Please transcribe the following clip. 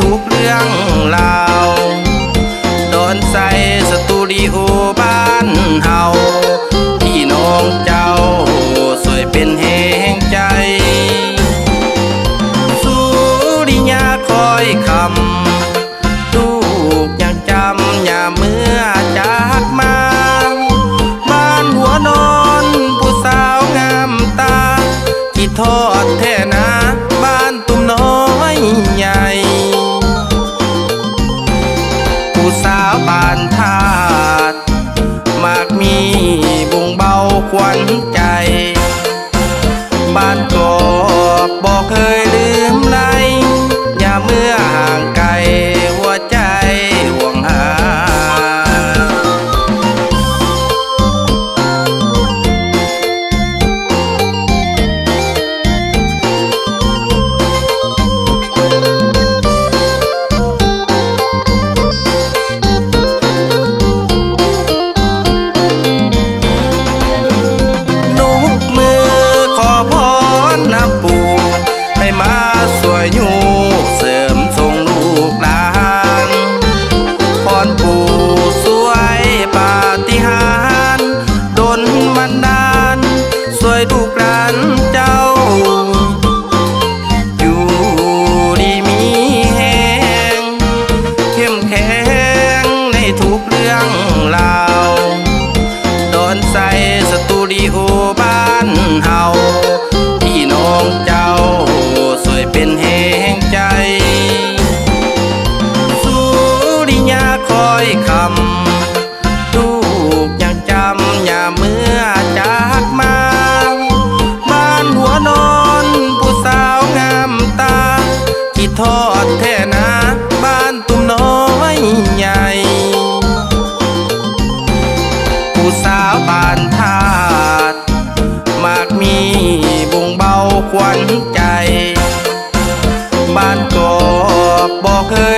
ทุกเรื่องราวโดนใส่สตูดิโอบ้านเฮาพี่น้องเจ้าสวยเป็นแห่งใจสุริยาคอยคำลูกยังจำยามเมื่อจากมาบ้านหัวนอนผู้สาวงามตาที่ทอดแท่นาบ้านตุ้มน้อยใหญ่ผู้สาวบ้านธาตุมากมีบุงเบาควันใจบ้านกอกบอกเคยลืมไหลอย่าเมื่อห่างไกลหัวใจห่วงหาสวยอยู่เสริมทรงลูกหลานพรปู่สวยปาฏิหาริย์ดลบันดาลสวยลูกหลานเจ้าอยู่ดีมีแหงเข้มแข็งในทุกเรื่องราวโดนใส่สตูดิโอบ้านเฮาพี่น้องเจ้าสวยเป็นแห่งใจสุริยาคอยคำลูกยังจำยามเมื่อจากมาบ้านหัวนอนผู้สาวงามตาที่ทอดแท่นาบ้านตุ้มน้อยใหญ่ผู้สาวบ้านธาตุมากมีบุงเบาควันใจบ้านกอกบอกเคย